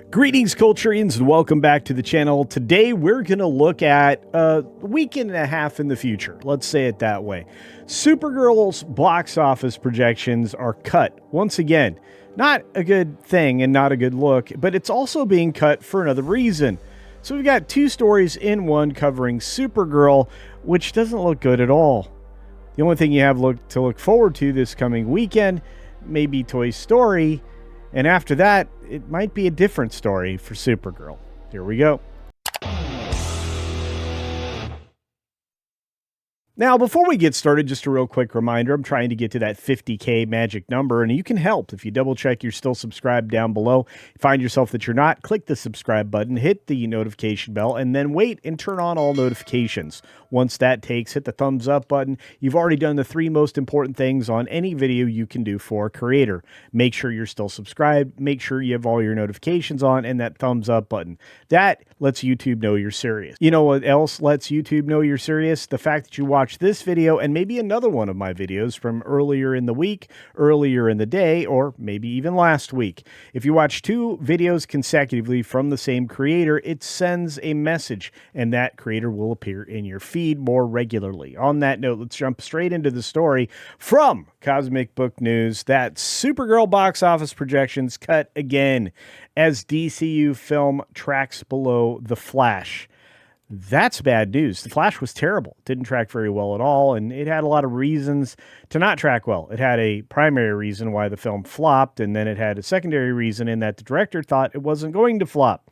Greetings, Culturians, and welcome back to the channel. Today, we're going to look at a week and a half in the future. Let's say it that way. Supergirl's box office projections are cut once again. Not a good thing and not a good look, but it's also being cut for another reason. So we've got two stories in one covering Supergirl, which doesn't look good at all. The only thing you have to look forward to this coming weekend may be Toy Story, and after that, it might be a different story for Supergirl. Here we go. Now, before we get started, just a real quick reminder, I'm trying to get to that 50K magic number, and you can help if you double check you're still subscribed down below. Find yourself that you're not, click the subscribe button, hit the notification bell, and then wait and turn on all notifications. Once that takes, hit the thumbs up button. You've already done the three most important things on any video you can do for a creator. Make sure you're still subscribed, make sure you have all your notifications on, and that thumbs up button. That lets YouTube know you're serious. You know what else lets YouTube know you're serious? The fact that you watch this video and maybe another one of my videos from earlier in the week, earlier in the day, or maybe even last week. If you watch two videos consecutively from the same creator, it sends a message, and that creator will appear in your feed more regularly. On that note, let's jump straight into the story from Cosmic Book News that Supergirl box office projections cut again as DCU film tracks below The Flash. That's bad news. The Flash was terrible. Didn't track very well at all, and it had a lot of reasons to not track well. It had a primary reason why the film flopped, and then it had a secondary reason in that the director thought it wasn't going to flop.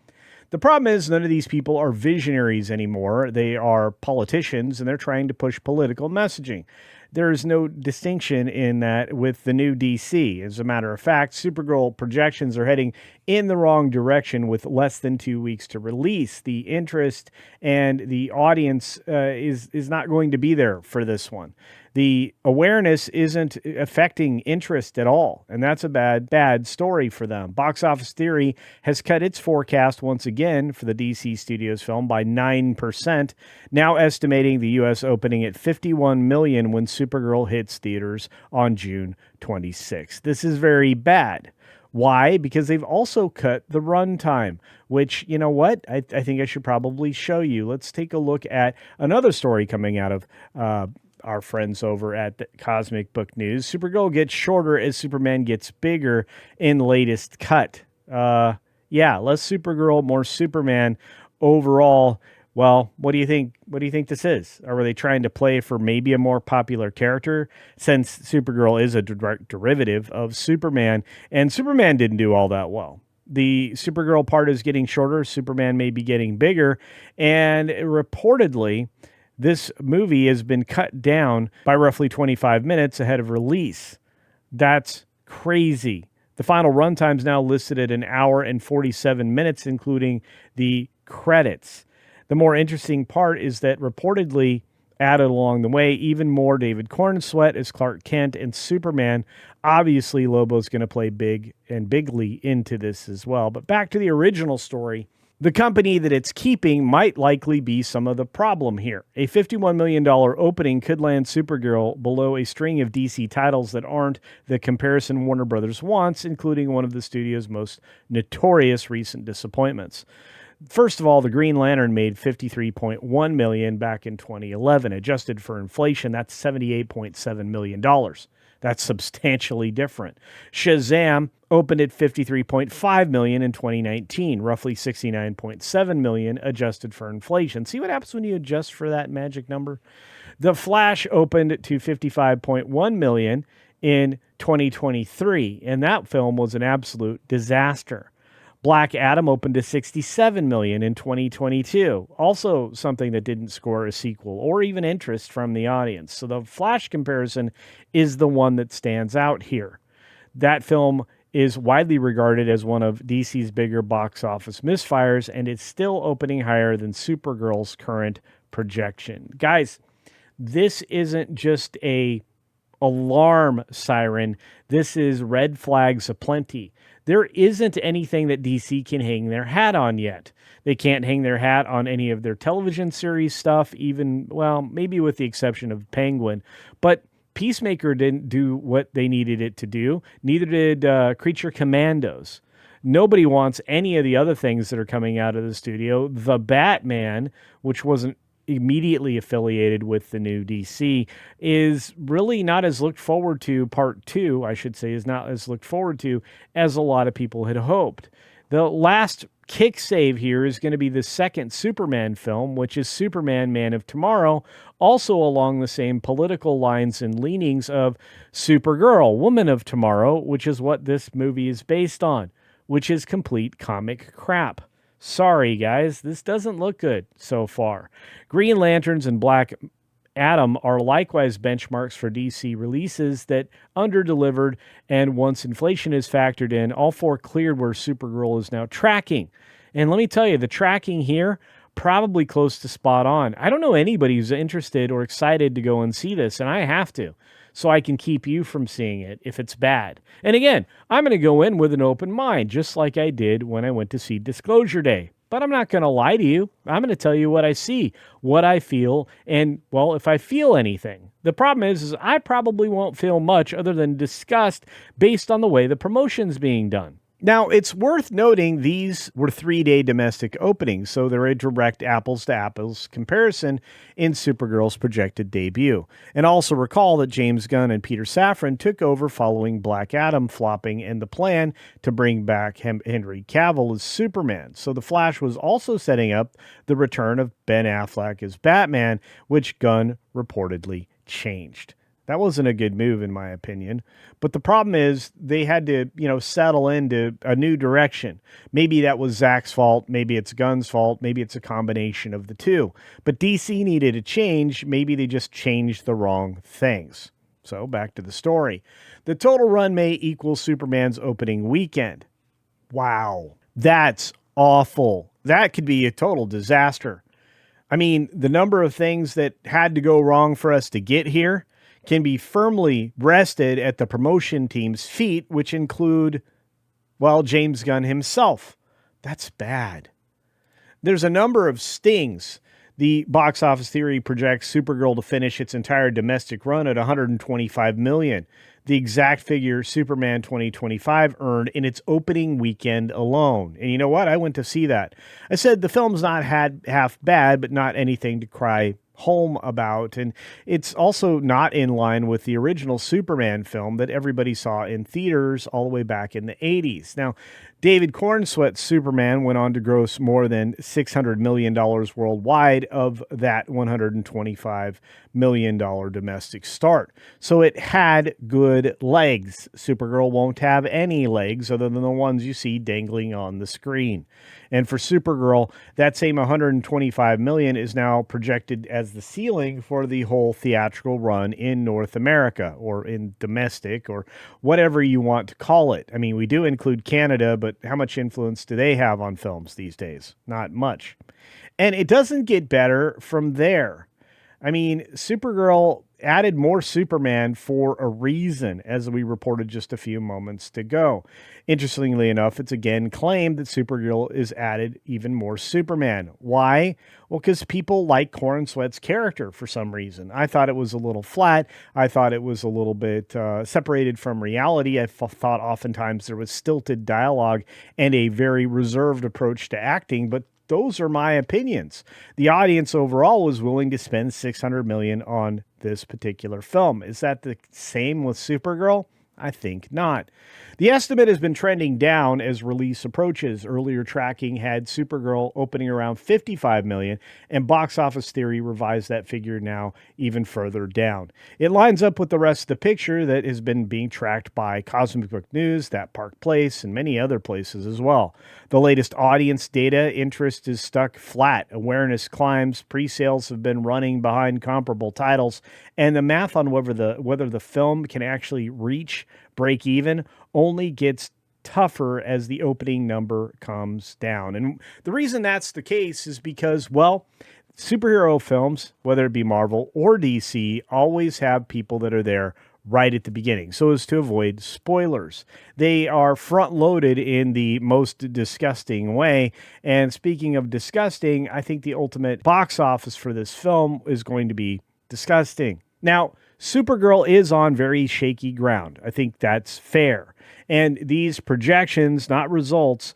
The problem is none of these people are visionaries anymore. They are politicians, and they're trying to push political messaging. There is no distinction in that with the new DC. As a matter of fact, Supergirl projections are heading in the wrong direction with less than 2 weeks to release. The interest and the audience is not going to be there for this one. The awareness isn't affecting interest at all, and that's a bad story for them. Box Office Theory has cut its forecast once again for the DC Studios film by 9%, now estimating the U.S. opening at 51 million when Supergirl hits theaters on June 26th. This is very bad. Why? Because they've also cut the runtime, which, you know what? I think I should probably show you. Let's take a look at another story coming out of our friends over at the Cosmic Book News. Supergirl gets shorter as Superman gets bigger in latest cut. Yeah, less Supergirl, more Superman overall. Well, what do you think? What do you think this is? Or were they trying to play for maybe a more popular character, since Supergirl is a direct derivative of Superman, and Superman didn't do all that well? The Supergirl part is getting shorter. Superman may be getting bigger, and reportedly, this movie has been cut down by roughly 25 minutes ahead of release. That's crazy. The final runtime is now listed at 1 hour and 47 minutes, including the credits. The more interesting part is that reportedly added along the way, even more David Cornsweet as Clark Kent and Superman. Obviously, Lobo's going to play big and bigly into this as well. But back to the original story. The company that it's keeping might likely be some of the problem here. A $51 million opening could land Supergirl below a string of DC titles that aren't the comparison Warner Brothers wants, including one of the studio's most notorious recent disappointments. First of all, the Green Lantern made $53.1 million back in 2011. Adjusted for inflation, that's $78.7 million. That's substantially different. Shazam opened at $53.5 million in 2019, roughly $69.7 million adjusted for inflation. See what happens when you adjust for that magic number? The Flash opened to $55.1 million in 2023, and that film was an absolute disaster. Black Adam opened to $67 million in 2022. Also something that didn't score a sequel or even interest from the audience. So the Flash comparison is the one that stands out here. That film is widely regarded as one of DC's bigger box office misfires, and it's still opening higher than Supergirl's current projection. Guys, this isn't just a alarm siren. This is red flags aplenty. There isn't anything that DC can hang their hat on yet. They can't hang their hat on any of their television series stuff, even, well, maybe with the exception of Penguin. But Peacemaker didn't do what they needed it to do. Neither did Creature Commandos. Nobody wants any of the other things that are coming out of the studio. The Batman, which wasn't immediately affiliated with the new DC, is really not as looked forward to. Part two, I should say, is not as looked forward to as a lot of people had hoped. The last kick save here is going to be the second Superman film, which is Superman Man of Tomorrow, also along the same political lines and leanings of Supergirl Woman of Tomorrow, which is what this movie is based on, which is complete comic crap. Sorry, guys, this doesn't look good so far. Green Lanterns and Black Adam are likewise benchmarks for DC releases that underdelivered, and once inflation is factored in, all four cleared where Supergirl is now tracking. And let me tell you, the tracking here, probably close to spot on. I don't know anybody who's interested or excited to go and see this, and I have to, so I can keep you from seeing it if it's bad. And again, I'm going to go in with an open mind, just like I did when I went to see Disclosure Day. But I'm not going to lie to you. I'm going to tell you what I see, what I feel, and, well, if I feel anything. The problem is I probably won't feel much other than disgust based on the way the promotion's being done. Now, it's worth noting these were 3-day domestic openings, so they're a direct apples-to-apples comparison in Supergirl's projected debut. And also recall that James Gunn and Peter Safran took over following Black Adam flopping and the plan to bring back Henry Cavill as Superman. So The Flash was also setting up the return of Ben Affleck as Batman, which Gunn reportedly changed. That wasn't a good move, in my opinion. But the problem is they had to, settle into a new direction. Maybe that was Zach's fault. Maybe it's Gunn's fault. Maybe it's a combination of the two. But DC needed a change. Maybe they just changed the wrong things. So back to the story. The total run may equal Superman's opening weekend. Wow. That's awful. That could be a total disaster. I mean, the number of things that had to go wrong for us to get here can be firmly rested at the promotion team's feet, which include, well, James Gunn himself. That's bad. There's a number of stings. The box office theory projects Supergirl to finish its entire domestic run at $125 million, the exact figure Superman 2025 earned in its opening weekend alone. And you know what? I went to see that. I said the film's not half bad, but not anything to cry home about, and it's also not in line with the original Superman film that everybody saw in theaters all the way back in the 80s. Now, David Cornsweet's Superman went on to gross more than $600 million worldwide of that $125 million domestic start. So it had good legs. Supergirl won't have any legs other than the ones you see dangling on the screen. And for Supergirl, that same $125 million is now projected as the ceiling for the whole theatrical run in North America, or in domestic, or whatever you want to call it. I mean, we do include Canada, but how much influence do they have on films these days? Not much. And it doesn't get better from there. I mean, Supergirl added more Superman for a reason, as we reported just a few moments ago. Interestingly enough, it's again claimed that Supergirl is added even more Superman. Why? Well, because people like Cornsweet's character for some reason. I thought it was a little flat. I thought it was a little bit separated from reality. I thought oftentimes there was stilted dialogue and a very reserved approach to acting, but those are my opinions. The audience overall was willing to spend $600 million on this particular film. Is that the same with Supergirl? I think not. The estimate has been trending down as release approaches. Earlier tracking had Supergirl opening around $55 million, and Box Office Theory revised that figure now even further down. It lines up with the rest of the picture that has been being tracked by Cosmic Book News, That Park Place, and many other places as well. The latest audience data interest is stuck flat. Awareness climbs. Pre-sales have been running behind comparable titles, and the math on whether the film can actually reach break even only gets tougher as the opening number comes down. And the reason that's the case is because, well, superhero films, whether it be Marvel or DC, always have people that are there right at the beginning, so as to avoid spoilers. They are front-loaded in the most disgusting way. And speaking of disgusting, I think the ultimate box office for this film is going to be disgusting. Now, Supergirl is on very shaky ground. I think that's fair. And these projections, not results,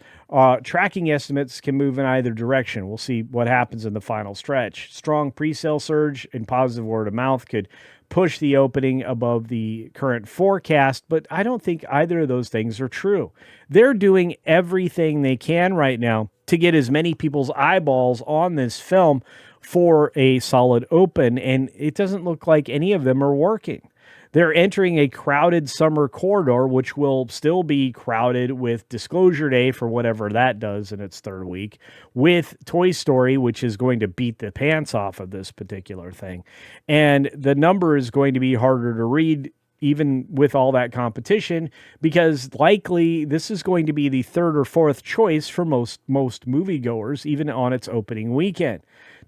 tracking estimates can move in either direction. We'll see what happens in the final stretch. Strong pre-sale surge and positive word of mouth could push the opening above the current forecast, but I don't think either of those things are true. They're doing everything they can right now to get as many people's eyeballs on this film for a solid open, and it doesn't look like any of them are working. They're entering a crowded summer corridor, which will still be crowded with Disclosure Day for whatever that does in its third week, with Toy Story, which is going to beat the pants off of this particular thing. And the number is going to be harder to read even with all that competition, because likely this is going to be the third or fourth choice for most moviegoers, even on its opening weekend.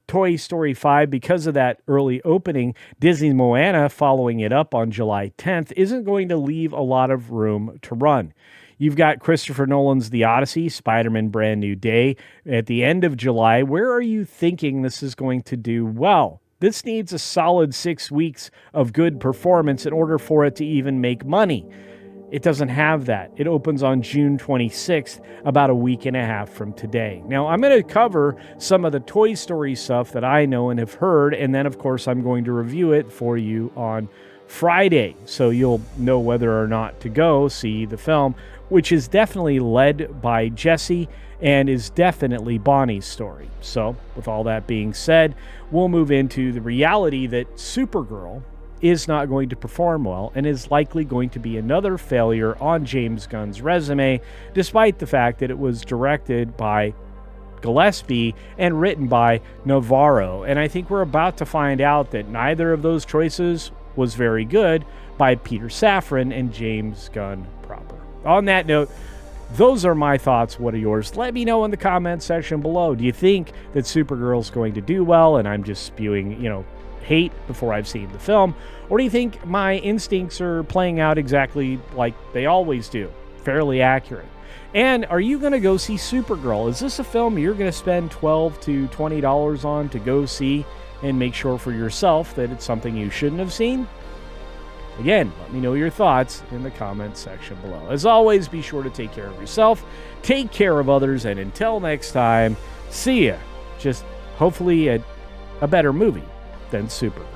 Toy Story 5, because of that early opening, Disney's Moana following it up on July 10th, isn't going to leave a lot of room to run. You've got Christopher Nolan's The Odyssey, Spider-Man Brand New Day at the end of July. Where are you thinking this is going to do well? This needs a solid 6 weeks of good performance in order for it to even make money. It doesn't have that. It opens on June 26th, about a week and a half from today. Now, I'm going to cover some of the Toy Story stuff that I know and have heard, and then, of course, I'm going to review it for you on Friday, so you'll know whether or not to go see the film, which is definitely led by Jesse and is definitely Bonnie's story. So, with all that being said, we'll move into the reality that Supergirl is not going to perform well and is likely going to be another failure on James Gunn's resume, despite the fact that it was directed by Gillespie and written by Navarro. And I think we're about to find out that neither of those choices was very good by Peter Safran and James Gunn proper. On that note, those are my thoughts. What are yours? Let me know in the comments section below. Do you think that Supergirl's going to do well and I'm just spewing, hate before I've seen the film? Or do you think my instincts are playing out exactly like they always do? Fairly accurate. And are you going to go see Supergirl? Is this a film you're going to spend $12 to $20 on to go see and make sure for yourself that it's something you shouldn't have seen? Again, let me know your thoughts in the comments section below. As always, be sure to take care of yourself, take care of others, and until next time, see ya. Just hopefully a better movie than Supergirl.